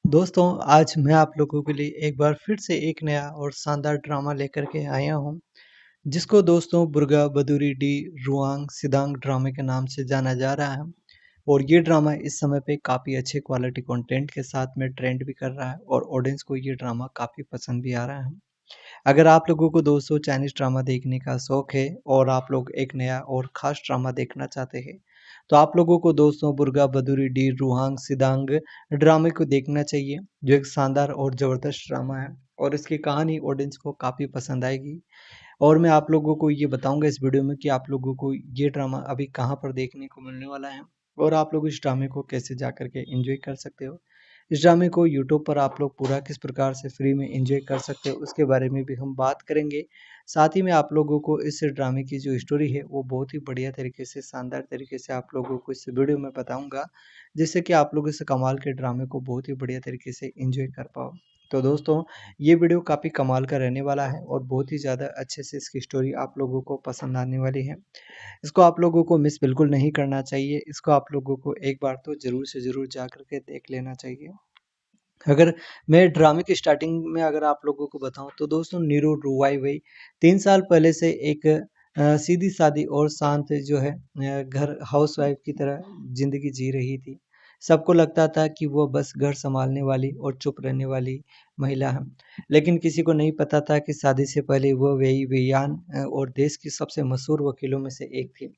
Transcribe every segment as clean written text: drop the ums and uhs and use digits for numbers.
दोस्तों, आज मैं आप लोगों के लिए एक बार फिर से एक नया और शानदार ड्रामा लेकर के आया हूँ, जिसको दोस्तों बुर्गा बदूरी डी रुआंग सिदांग ड्रामे के नाम से जाना जा रहा है। और ये ड्रामा इस समय पे काफ़ी अच्छे क्वालिटी कंटेंट के साथ में ट्रेंड भी कर रहा है और ऑडियंस को ये ड्रामा काफ़ी पसंद भी आ रहा है। अगर आप लोगों को दोस्तों चाइनीज़ ड्रामा देखने का शौक है और आप लोग एक नया और ख़ास ड्रामा देखना चाहते हैं, तो आप लोगों को दोस्तों बुर्गा बदूरी डी रुहांग सिदांग ड्रामे को देखना चाहिए, जो एक शानदार और ज़बरदस्त ड्रामा है और इसकी कहानी ऑडियंस को काफ़ी पसंद आएगी। और मैं आप लोगों को ये बताऊंगा इस वीडियो में कि आप लोगों को ये ड्रामा अभी कहाँ पर देखने को मिलने वाला है और आप लोग इस ड्रामे को कैसे जा कर के एंजॉय कर सकते हो। इस ड्रामे को यूट्यूब पर आप लोग पूरा किस प्रकार से फ्री में एंजॉय कर सकते हो उसके बारे में भी हम बात करेंगे। साथ ही में आप लोगों को इस ड्रामे की जो स्टोरी है वो बहुत ही बढ़िया तरीके से शानदार तरीके से आप लोगों को इस वीडियो में बताऊंगा, जिससे कि आप लोग इस कमाल के ड्रामे को बहुत ही बढ़िया तरीके से एंजॉय कर पाओ। तो दोस्तों, ये वीडियो काफ़ी कमाल का रहने वाला है और बहुत ही ज़्यादा अच्छे से इसकी स्टोरी आप लोगों को पसंद आने वाली है। इसको आप लोगों को मिस बिल्कुल नहीं करना चाहिए। इसको आप लोगों को एक बार तो ज़रूर से ज़रूर जा कर के देख लेना चाहिए। अगर मैं ड्रामे की स्टार्टिंग में अगर आप लोगों को बताऊं तो दोस्तों नीरू रुवाई वही 3 साल पहले से एक सीधी सादी और शांत जो है घर हाउसवाइफ की तरह जिंदगी जी रही थी। सबको लगता था कि वो बस घर संभालने वाली और चुप रहने वाली महिला है, लेकिन किसी को नहीं पता था कि शादी से पहले वो वेई वेयान और देश की सबसे मशहूर वकीलों में से एक थी।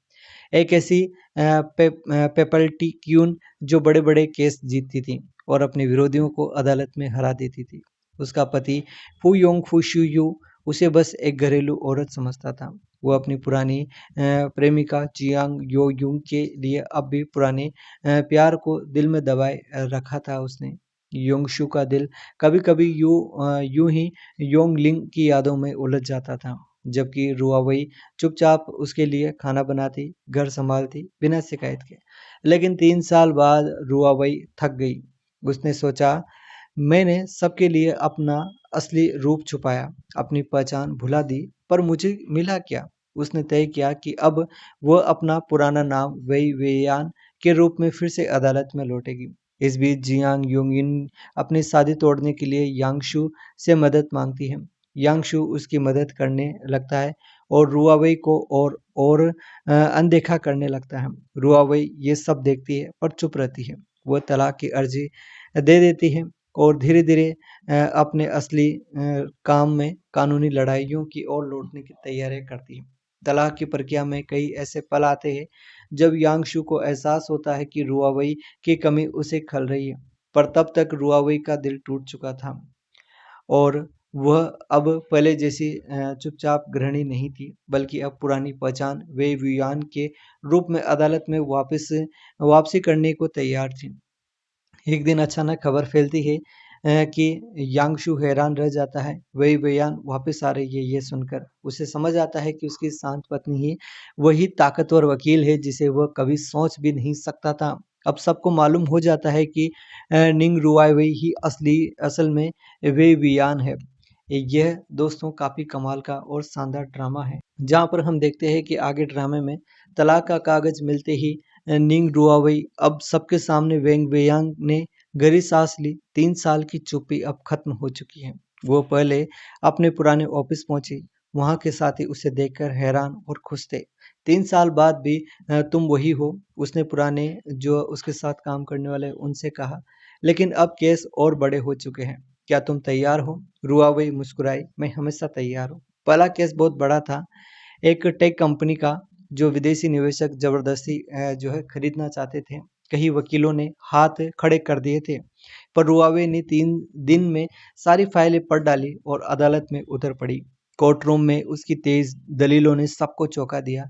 एक ऐसी पेपल्टी क्यून जो बड़े-बड़े केस जीतती थी और अपने विरोधियों को अदालत में हरा देती थी। उसका पति फू योंग फूशुयू उसे बस एक घरेलू औरत समझता था। वो अपनी पुरानी प्रेमिका चियांग यो यूंग के लिए अब भी पुराने प्यार को दिल में दबाए रखा था उसने। योंगशु का दिल कभी-कभी यूं ही योंगलिंग की यादों में उलझ जाता था, जबकि रुआवई चुपचाप उसके लिए खाना बनाती, घर संभालती, बिना शिकायत के। लेकिन 3 साल बाद रुआवई थक गई। उसने सोचा, मैंने सबके लिए अपना असली रूप छुपाया, अपनी पहचान भुला दी, पर मुझे मिला क्या? उसने तय किया कि अब वह अपना पुराना नाम वही वेयान के रूप में फिर से अदालत में लौटेगी। इस बीच जियांग योंगिन अपनी शादी तोड़ने के लिए यांगशु से मदद मांगती है। यांगशु उसकी मदद करने लगता है और रुआवई को और अनदेखा करने लगता है। रुआवई ये सब देखती है पर चुप रहती है। वो तलाक की अर्जी दे देती है और धीरे-धीरे अपने असली काम में कानूनी लड़ाइयों की ओर लौटने की तैयारियां करती है। तलाक की प्रक्रिया में कई ऐसे पल आते हैं जब यांगशु को एहसास होता है कि रुआवई की कमी उसे खल रही है, पर तब तक रुआवई का दिल टूट चुका था और वह अब पहले जैसी चुपचाप गृहिणी नहीं थी, बल्कि अब पुरानी पहचान वे वियान के रूप में अदालत में वापसी करने को तैयार थी। एक दिन अचानक खबर फैलती है कि यांगशु हैरान रह जाता है। वही बयान वापस आ रही है ये सुनकर। उसे समझ आता है कि उसकी शांत पत्नी ही वही ताकतवर वकील है जिसे वह कभी सोच भी नहीं सकता था। अब सबको मालूम हो जाता है कि निंग रुआई ही असल में वे बियान है। यह दोस्तों काफ़ी कमाल का और शानदार ड्रामा है, जहाँ पर हम देखते हैं कि आगे ड्रामे में तलाक का कागज मिलते ही निंग रुआवई अब सबके सामने वेंग वेयांग ने गहरी सांस ली। 3 साल की चुप्पी अब खत्म हो चुकी है। वो पहले अपने पुराने ऑफिस पहुंची। वहां के साथी उसे देखकर हैरान और खुश थे। 3 साल बाद भी तुम वही हो, उसने पुराने जो उसके साथ काम करने वाले उनसे कहा। लेकिन अब केस और बड़े हो चुके हैं। क्या तुम तैयार हो? रुआवई मुस्कुराई। मैं हमेशा तैयार हूँ। पहला केस बहुत बड़ा था, एक टेक कंपनी का, जो विदेशी निवेशक जबरदस्ती जो है खरीदना चाहते थे। कई वकीलों ने हाथ खड़े कर दिए थे, पर रुआवे ने 3 दिन में सारी फाइलें पढ़ डाली और अदालत में उतर पड़ी। कोर्ट रूम में उसकी तेज दलीलों ने सबको चौंका दिया।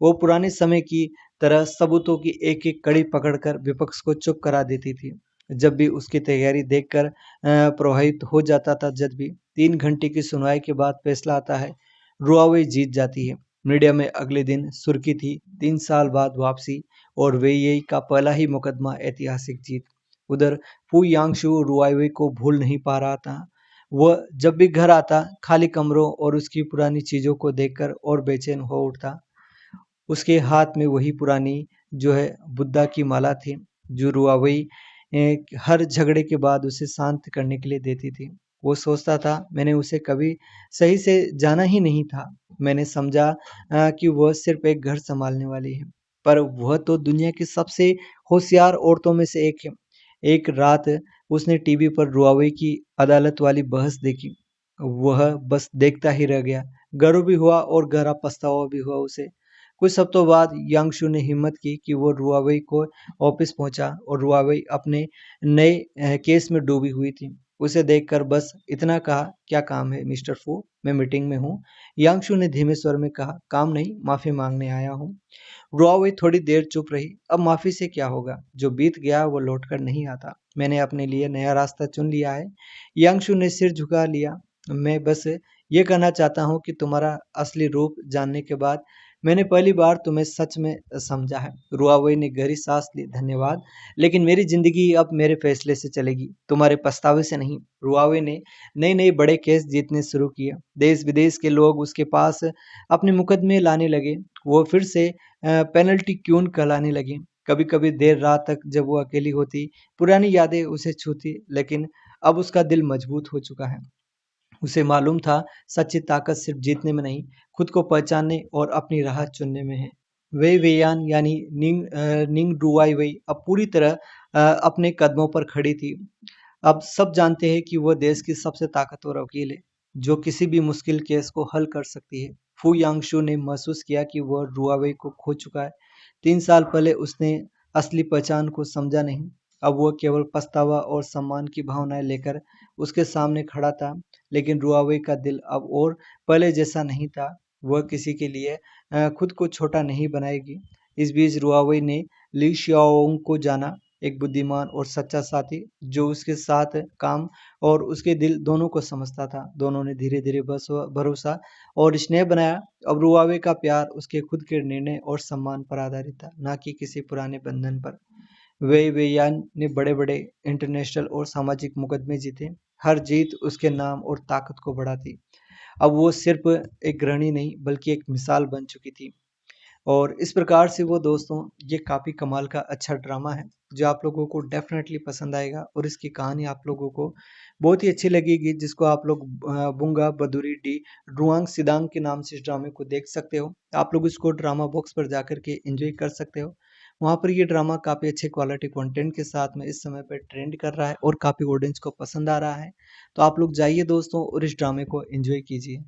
वो पुराने समय की तरह सबूतों की एक एक कड़ी पकड़कर विपक्ष को चुप करा देती थी। जब भी उसकी तैयारी देखकर प्रभावित हो जाता था जज भी। 3 घंटे की सुनवाई के बाद फैसला आता है, रुआवे जीत जाती है। मीडिया में अगले दिन सुर्खी थी, 3 साल बाद वापसी और वेइयी का पहला ही मुकदमा, ऐतिहासिक जीत। उधर फू यांगशु रुआवे को भूल नहीं पा रहा था। वह जब भी घर आता खाली कमरों और उसकी पुरानी चीजों को देखकर और बेचैन हो उठता। उसके हाथ में वही पुरानी जो है बुद्धा की माला थी, जो रुआवई हर झगड़े के बाद उसे शांत करने के लिए देती थी। वो सोचता था मैंने उसे कभी सही से जाना ही नहीं था। मैंने समझा कि वह सिर्फ एक घर संभालने वाली है, पर वह तो दुनिया की सबसे होशियार औरतों में से एक है। एक रात उसने टीवी पर रुआवई की अदालत वाली बहस देखी। वह बस देखता ही रह गया। गर्व भी हुआ और गहरा पछतावा भी हुआ उसे। कुछ हफ्तों बाद यांगशु ने हिम्मत की कि वो रुआवई को ऑफिस पहुंचा और रुआवई अपने नए केस में डूबी हुई थी। उसे देखकर बस इतना कहा, क्या काम है मिस्टर फू, मैं मीटिंग में हूँ। यांगशु ने धीमे स्वर में कहा, काम नहीं, माफी मांगने आया हूँ। रुआवई थोड़ी देर चुप रही। अब माफी से क्या होगा, जो बीत गया वो लौट कर नहीं आता। मैंने अपने लिए नया रास्ता चुन लिया है। यांगशु ने सिर झुका लिया। मैं बस ये कहना चाहता हूँ कि तुम्हारा असली रूप जानने के बाद मैंने पहली बार तुम्हें सच में समझा है। रुआवई ने गहरी सांस ली, धन्यवाद, लेकिन मेरी जिंदगी अब मेरे फैसले से चलेगी, तुम्हारे पछतावे से नहीं। रुआवई ने नए नए बड़े केस जीतने शुरू किए। देश विदेश के लोग उसके पास अपने मुकदमे लाने लगे। वो फिर से पेनल्टी क्यून कहलाने लगी। कभी कभी देर रात तक जब वो अकेली होती, पुरानी यादें उसे छूती, लेकिन अब उसका दिल मजबूत हो चुका है। उसे मालूम था सच्ची ताकत सिर्फ जीतने में नहीं, खुद को पहचानने और अपनी राह चुनने में है। वेई वेयान यानी निंग डुआई वेई अब पूरी तरह अपने कदमों पर खड़ी थी। अब सब जानते हैं कि वह देश की सबसे ताकतवर वकील है, जो किसी भी मुश्किल केस को हल कर सकती है। फू यांगशु ने महसूस किया कि वह रुआवेई को खो चुका है। 3 साल पहले उसने असली पहचान को समझा नहीं। अब वह केवल पछतावा और सम्मान की भावनाएं लेकर उसके सामने खड़ा था। लेकिन रुआवेई का दिल अब और पहले जैसा नहीं था। वह किसी के लिए खुद को छोटा नहीं बनाएगी। इस बीच रुआवेई ने ली शियाओंग को जाना, एक बुद्धिमान और सच्चा साथी जो उसके साथ काम और उसके दिल दोनों को समझता था। दोनों ने धीरे धीरे भरोसा और स्नेह बनाया। अब रुआवे का प्यार उसके खुद के निर्णय और सम्मान पर आधारित था, न कि किसी पुराने बंधन पर। वे वेयान ने बड़े बड़े इंटरनेशनल और सामाजिक मुकदमे जीते। हर जीत उसके नाम और ताकत को बढ़ाती। अब वो सिर्फ एक गृहिणी नहीं बल्कि एक मिसाल बन चुकी थी। और इस प्रकार से वो दोस्तों, ये काफ़ी कमाल का अच्छा ड्रामा है जो आप लोगों को डेफिनेटली पसंद आएगा और इसकी कहानी आप लोगों को बहुत ही अच्छी लगेगी, जिसको आप लोग बुंगा बदुरी डी रुआंग सिदांग के नाम से इस ड्रामे को देख सकते हो। आप लोग इसको ड्रामा बॉक्स पर जाकर के एंजॉय कर सकते हो। वहाँ पर ये ड्रामा काफ़ी अच्छे क्वालिटी कंटेंट के साथ में इस समय पर ट्रेंड कर रहा है और काफ़ी ऑडियंस को पसंद आ रहा है। तो आप लोग जाइए दोस्तों और इस ड्रामे को एंजॉय कीजिए।